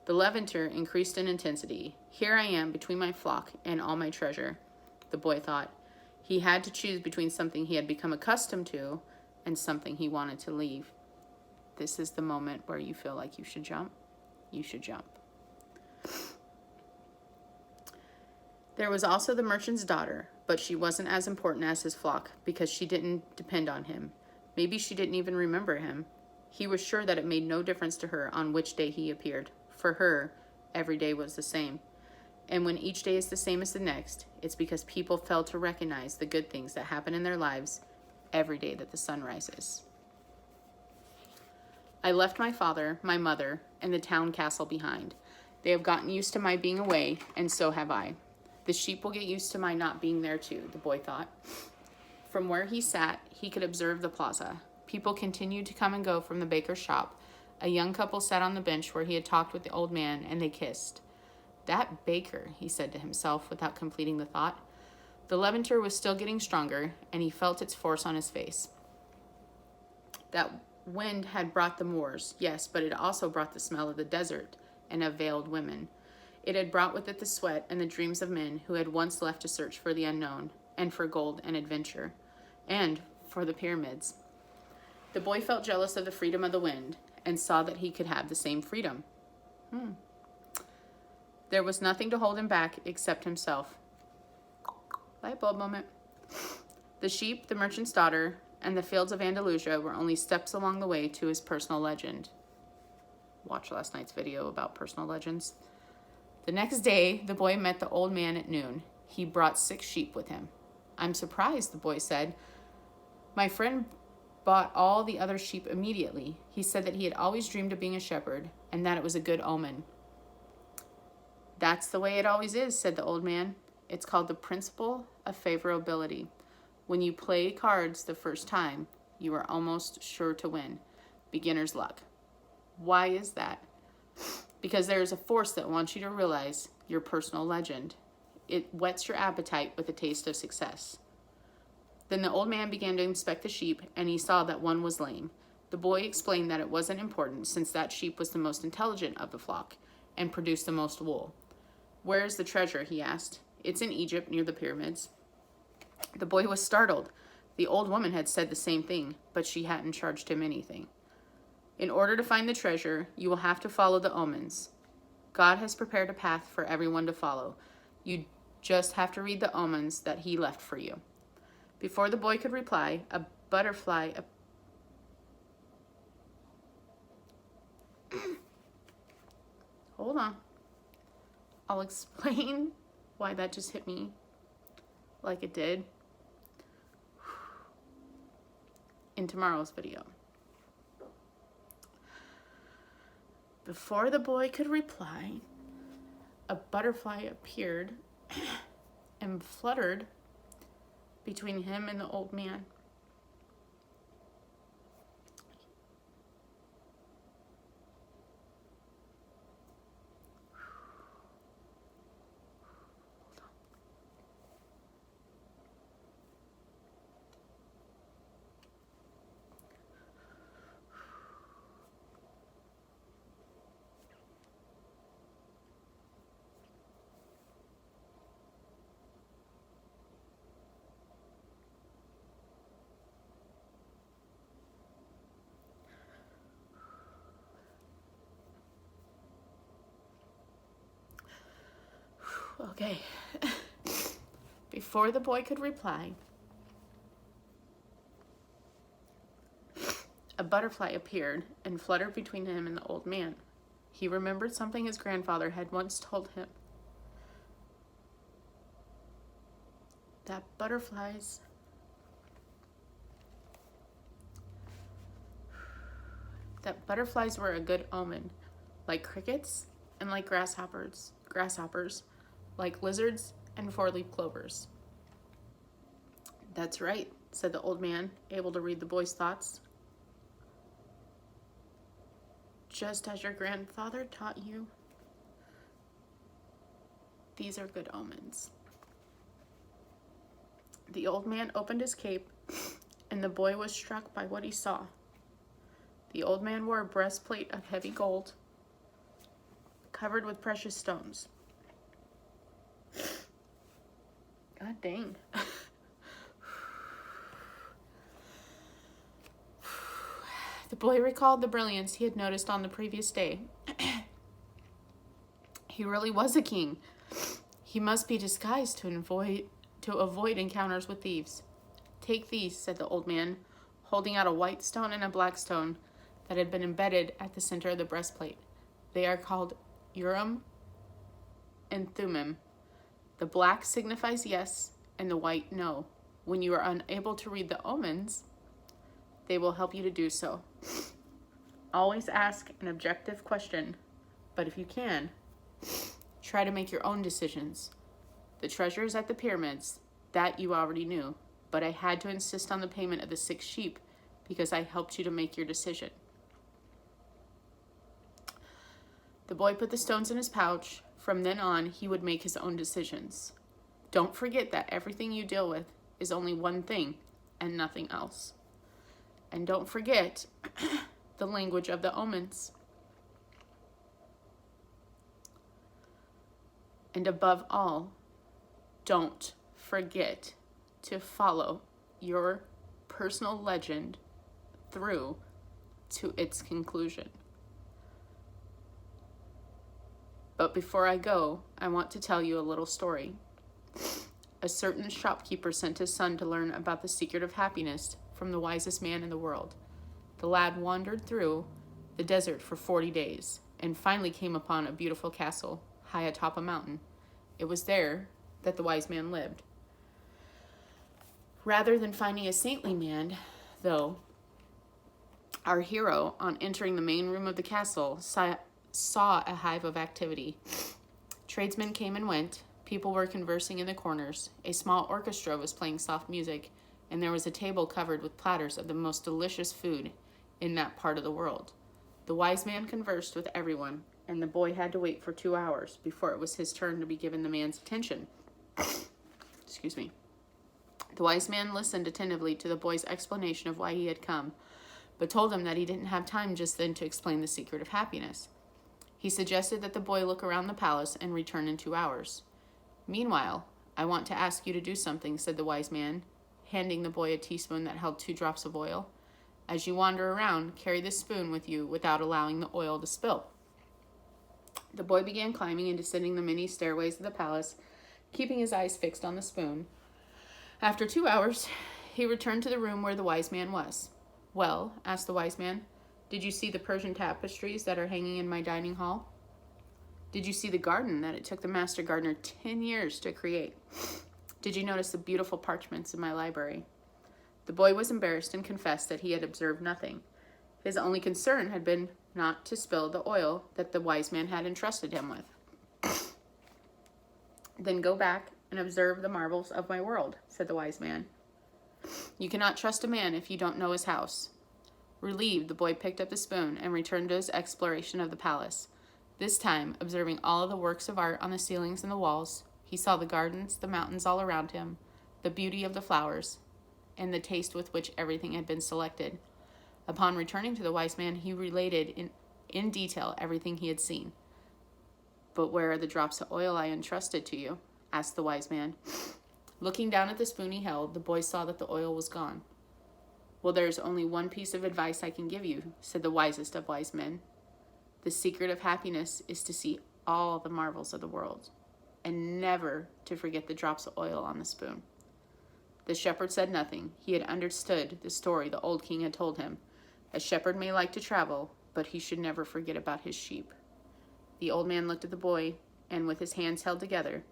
The levanter increased in intensity. Here I am between my flock and all my treasure, the boy thought. He had to choose between something he had become accustomed to and something he wanted to leave. This is the moment where you feel like you should jump. You should jump. There was also the merchant's daughter, but she wasn't as important as his flock because she didn't depend on him. Maybe she didn't even remember him. He was sure that it made no difference to her on which day he appeared. For her, every day was the same. And when each day is the same as the next, it's because people fail to recognize the good things that happen in their lives every day that the sun rises. I left my father, my mother, and the town castle behind. They have gotten used to my being away, and so have I. The sheep will get used to my not being there too, the boy thought. From where he sat, he could observe the plaza. People continued to come and go from the baker's shop. A young couple sat on the bench where he had talked with the old man, and they kissed. That baker, he said to himself without completing the thought. The levanter was still getting stronger, and he felt its force on his face. That wind had brought the Moors, yes, but it also brought the smell of the desert and of veiled women. It had brought with it the sweat and the dreams of men who had once left to search for the unknown, and for gold and adventure, and for the pyramids. The boy felt jealous of the freedom of the wind, and saw that he could have the same freedom. There was nothing to hold him back except himself. Light bulb moment. The sheep, the merchant's daughter, and the fields of Andalusia were only steps along the way to his personal legend. Watch last night's video about personal legends. The next day, the boy met the old man at noon. He brought 6 sheep with him. I'm surprised, the boy said. My friend bought all the other sheep immediately. He said that he had always dreamed of being a shepherd, and that it was a good omen. That's the way it always is, said the old man. It's called the principle of favorability. When you play cards the first time, you are almost sure to win. Beginner's luck. Why is that? Because there is a force that wants you to realize your personal legend. It whets your appetite with a taste of success. Then the old man began to inspect the sheep, and he saw that one was lame. The boy explained that it wasn't important, since that sheep was the most intelligent of the flock and produced the most wool. Where is the treasure? He asked. It's in Egypt, near the pyramids. The boy was startled. The old woman had said the same thing, but she hadn't charged him anything. In order to find the treasure, you will have to follow the omens. God has prepared a path for everyone to follow. You just have to read the omens that he left for you. Before the boy could reply, a butterfly Hold on. I'll explain why that just hit me like it did in tomorrow's video. Before the boy could reply, a butterfly appeared and fluttered between him and the old man. Okay. Before the boy could reply, a butterfly appeared and fluttered between him and the old man. He remembered something his grandfather had once told him. That butterflies were a good omen, like crickets and like grasshoppers, like lizards and 4-leaf clovers. That's right, said the old man, able to read the boy's thoughts. Just as your grandfather taught you, these are good omens. The old man opened his cape, and the boy was struck by what he saw. The old man wore a breastplate of heavy gold, covered with precious stones. God dang. The boy recalled the brilliance he had noticed on the previous day. He really was a king. He must be disguised to avoid encounters with thieves. Take these, said the old man, holding out a white stone and a black stone that had been embedded at the center of the breastplate. They are called Urim and Thummim. The black signifies yes, and the white no. When you are unable to read the omens, they will help you to do so. Always ask an objective question, but if you can, try to make your own decisions. The treasures at the pyramids, that you already knew, but I had to insist on the payment of the 6 sheep because I helped you to make your decision. The boy put the stones in his pouch. From then on, he would make his own decisions. Don't forget that everything you deal with is only one thing and nothing else. And don't forget the language of the omens. And above all, don't forget to follow your personal legend through to its conclusion. But before I go, I want to tell you a little story. A certain shopkeeper sent his son to learn about the secret of happiness from the wisest man in the world. The lad wandered through the desert for 40 days and finally came upon a beautiful castle high atop a mountain. It was there that the wise man lived. Rather than finding a saintly man, though, our hero, on entering the main room of the castle, saw a hive of activity. Tradesmen came and went. People were conversing in the corners. A small orchestra was playing soft music, and there was a table covered with platters of the most delicious food in that part of the world. The wise man conversed with everyone, and the boy had to wait for 2 hours before it was his turn to be given the man's attention. Excuse me. The wise man listened attentively to the boy's explanation of why he had come, but told him that he didn't have time just then to explain the secret of happiness. He suggested that the boy look around the palace and return in 2 hours. Meanwhile, I want to ask you to do something, said the wise man, handing the boy a teaspoon that held 2 drops of oil. As you wander around, carry this spoon with you without allowing the oil to spill. The boy began climbing and descending the many stairways of the palace, keeping his eyes fixed on the spoon. After 2 hours, he returned to the room where the wise man was. Well, asked the wise man, did you see the Persian tapestries that are hanging in my dining hall? Did you see the garden that it took the master gardener 10 years to create? Did you notice the beautiful parchments in my library? The boy was embarrassed and confessed that he had observed nothing. His only concern had been not to spill the oil that the wise man had entrusted him with. Then go back and observe the marvels of my world, said the wise man. You cannot trust a man if you don't know his house. Relieved, the boy picked up the spoon and returned to his exploration of the palace. This time, observing all of the works of art on the ceilings and the walls, he saw the gardens, the mountains all around him, the beauty of the flowers, and the taste with which everything had been selected. Upon returning to the wise man, he related in detail everything he had seen. But where are the drops of oil I entrusted to you? Asked the wise man. Looking down at the spoon he held, the boy saw that the oil was gone. Well, there is only one piece of advice I can give you, said the wisest of wise men. The secret of happiness is to see all the marvels of the world, and never to forget the drops of oil on the spoon. The shepherd said nothing. He had understood the story the old king had told him. A shepherd may like to travel, but he should never forget about his sheep. The old man looked at the boy, and with his hands held together,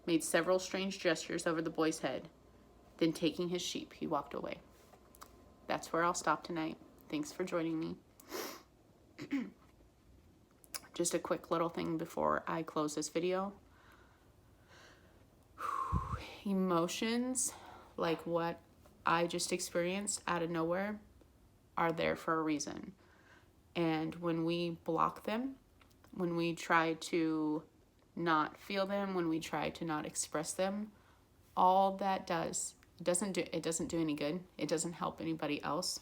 made several strange gestures over the boy's head. Then taking his sheep, he walked away. That's where I'll stop tonight. Thanks for joining me. Just a quick little thing before I close this video. Emotions, like what I just experienced out of nowhere, are there for a reason. And when we block them, when we try to not feel them, when we try to not express them, all that does, it doesn't do any good. It doesn't help anybody else.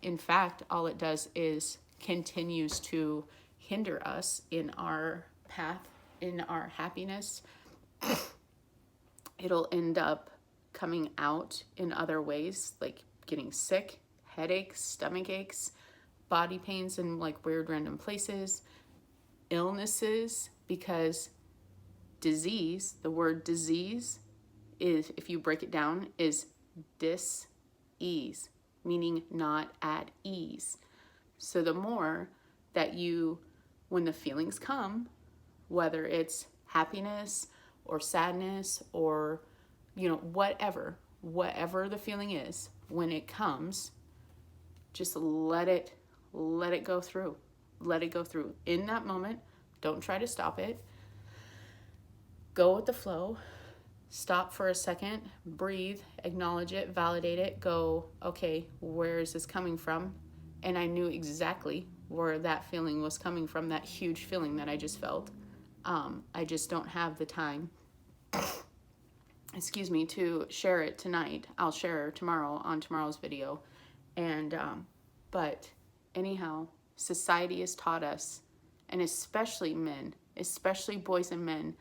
In fact, all it does is continues to hinder us in our path, in our happiness, it'll end up coming out in other ways, like getting sick, headaches, stomach aches, body pains in like weird random places, illnesses, because disease, the word disease is, if you break it down, is dis-ease, meaning not at ease. So the more that you, when the feelings come, whether it's happiness or sadness or, whatever the feeling is, when it comes, just let it go through. Let it go through. In that moment, don't try to stop it. Go with the flow. Stop for a second, breathe, acknowledge it, validate it, go, okay, where is this coming from? And I knew exactly where that feeling was coming from, that huge feeling that I just felt. I just don't have the time, to share it tonight. I'll share tomorrow on tomorrow's video. And, but anyhow, society has taught us, and especially men, especially boys and men,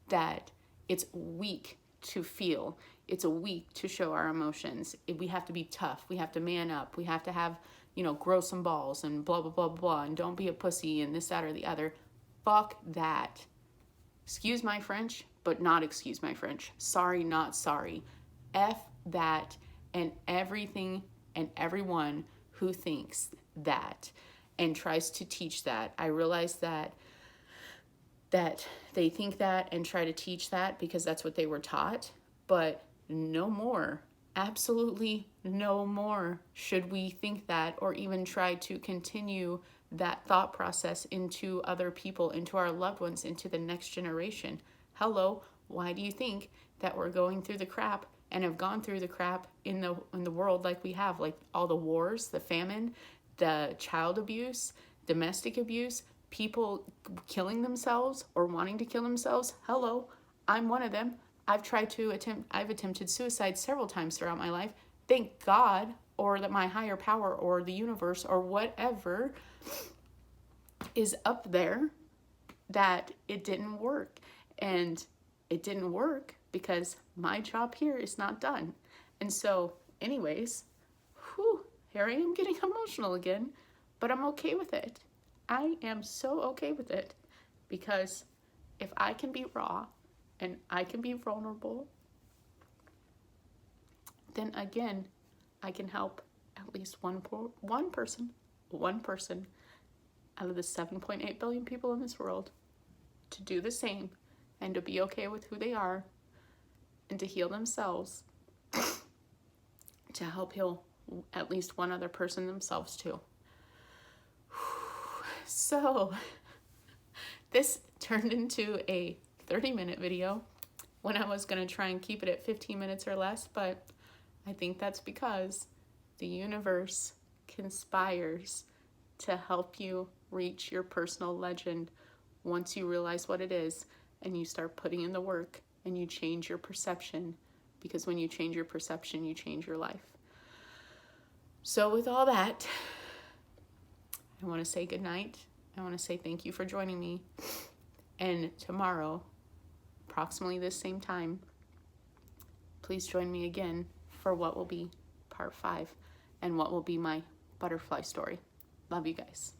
that it's weak to feel. It's a weak to show our emotions. We have to be tough. We have to man up. We have to have, grow some balls and blah, blah, blah, blah, and don't be a pussy and this, that, or the other. Fuck that. Excuse my French, but not excuse my French. Sorry, not sorry. F that and everything and everyone who thinks that and tries to teach that. I realize that they think that and try to teach that because that's what they were taught, but no more, absolutely no more should we think that or even try to continue that thought process into other people, into our loved ones, into the next generation. Hello, why do you think that we're going through the crap and have gone through the crap in the world like we have, like all the wars, the famine, the child abuse, domestic abuse, people killing themselves or wanting to kill themselves? Hello, I'm one of them. I've attempted suicide several times throughout my life. Thank God, or that my higher power or the universe or whatever is up there, that it didn't work. And it didn't work because my job here is not done. And so anyways, here I am getting emotional again, but I'm okay with it. I am so okay with it, because if I can be raw and I can be vulnerable, then again, I can help at least one person out of the 7.8 billion people in this world to do the same and to be okay with who they are and to heal themselves, to help heal at least one other person themselves too. So this turned into a 30-minute video when I was going to try and keep it at 15 minutes or less, but I think that's because the universe conspires to help you reach your personal legend once you realize what it is and you start putting in the work and you change your perception, because when you change your perception, you change your life. So with all that, I want to say good night. I want to say thank you for joining me. And tomorrow, approximately this same time, please join me again for what will be part 5 and what will be my butterfly story. Love you guys.